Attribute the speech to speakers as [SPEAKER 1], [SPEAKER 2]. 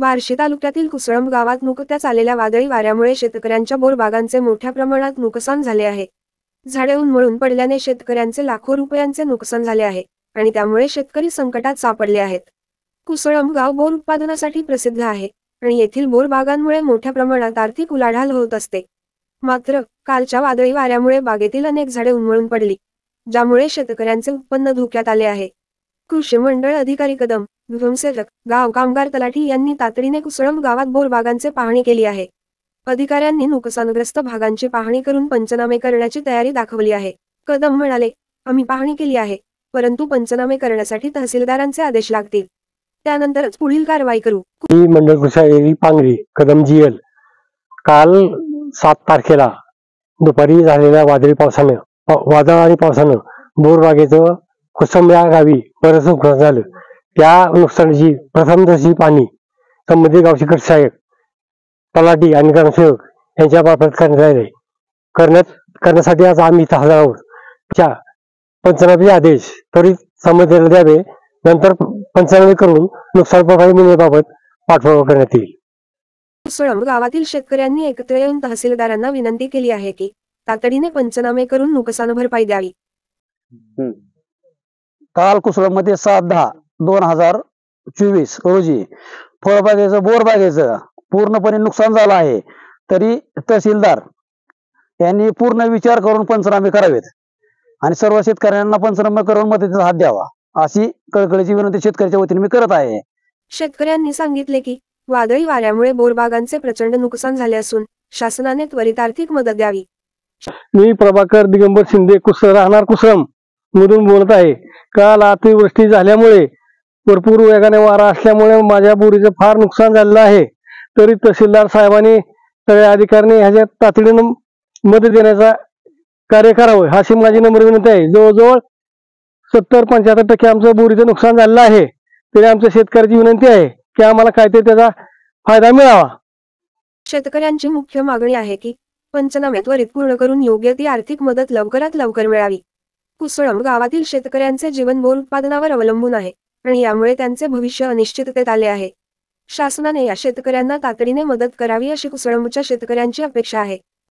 [SPEAKER 1] बार्शी तालुक्यातील कुसळंब गावात नुकत्याच आलेल्या वादळी वाऱ्यामुळे शेतकऱ्यांच्या बोर बागांचे मोठ्या प्रमाणात नुकसान झाले आहे। झाडे उन्मळून पडल्याने शेतकऱ्यांचे लाखो रुपयांचे नुकसान झाले आहे आणि त्यामुळे शेतकरी संकटात सापडले आहेत। कुसळंब गाव बोर उत्पादनासाठी प्रसिद्ध आहे आणि येथील बोर बागांमुळे मोठ्या प्रमाणात आर्थिक उलाढाल होत असते। मात्र कालच्या वादळी वाऱ्यामुळे बागेतील अनेक झाडे उन्मळून पडली, ज्यामुळे शेतकऱ्यांचे उत्पन्न धोक्यात आले आहे। कृषी मंडळ अधिकारी कदम, विभमसेवक, गाव कामगार तलाठी यांनी तातडीने कुसळंब गावात बोर बागांचे पाहणी केली आहे। अधिकाऱ्यांनी नुकसानग्रस्त भागांची पाहणी करून पंचनामे करण्याची तयारी दाखवली आहे। कदम म्हणाले, आम्ही पाहणी केली आहे, परंतु पंचनामे करण्यासाठी तहसीलदारांचे आदेश लागतील, त्यानंतरच पुढील कारवाई करू।
[SPEAKER 2] मंडळ कृषी पांगरी कदम जीएल काल 7 तारखेला दुपारी झालेल्या वादळ आणि पावसानं बोर बागेचं कुसळंब या गावी बरंच नुकसान झालं। त्या नुकसानीची प्रथमदर्शी पाहणी संबंधित गावचे कृषी सहाय्यक, तलाठी आणि ग्रामसेवक यांच्या मार्फत करण्यासाठी आज आम्ही इथं हजर आहोत। त्या पंचनामे आदेश त्वरित संबंधितांना द्यावे, नंतर पंचनामे करून नुकसान भरपाई मिळण्याबाबत पाठपुरावा करण्यात येईल।
[SPEAKER 1] कुसळंब गावातील शेतकऱ्यांनी एकत्र येऊन तहसीलदारांना विनंती केली आहे की तातडीने पंचनामे करून नुकसान भरपाई द्यावी।
[SPEAKER 3] काल कुसळंबमध्ये 7/10/2024 रोजी फळबागेचं बोर बागेचं पूर्णपणे नुकसान झालं आहे, तरी तहसीलदार यांनी पूर्ण विचार करून पंचनामे करावेत आणि सर्व शेतकऱ्यांना पंचनामे करून मदतीचा हात द्यावा, अशी कळकळीची विनंती शेतकऱ्याच्या वतीने मी करत आहे।
[SPEAKER 1] शेतकऱ्यांनी सांगितले की वादळी वाऱ्यामुळे बोरबागांचे प्रचंड नुकसान झाले असून शासनाने त्वरित आर्थिक मदत द्यावी।
[SPEAKER 2] मी प्रभाकर दिगंबर शिंदे राहणार कुसळंब मधून बोलत आहे। काल अतिवृष्टी झाल्यामुळे भरपूर वेगाने वारा असल्यामुळे माझ्या बोरीचं फार नुकसान झालेलं आहे, तरी तहसीलदार साहेबांनी सगळ्या अधिकाऱ्यांनी ह्याच्यात तातडीने मदत देण्याचा कार्य करावं अशी माझी नम्र विनंती आहे। जवळजवळ 70-75% आमचं बोरीचं नुकसान झालेलं आहे, तरी आमच्या शेतकऱ्याची विनंती आहे की आम्हाला काहीतरी त्याचा फायदा मिळावा।
[SPEAKER 1] शेतकऱ्यांची मुख्य मागणी आहे की पंचनामे त्वरित पूर्ण करून योग्य ती आर्थिक मदत लवकरात लवकर मिळावी। कुसळंब गावातील शेतकऱ्यांचे जीवन बोर उत्पादनावर अवलंबून आहे आणि यामुळे त्यांचे भविष्य अनिश्चिततेत आले आहे। शासनाने या शेतकऱ्यांना तातडीने मदत करावी अशी कुसळंबच्या शेतकऱ्यांची अपेक्षा आहे।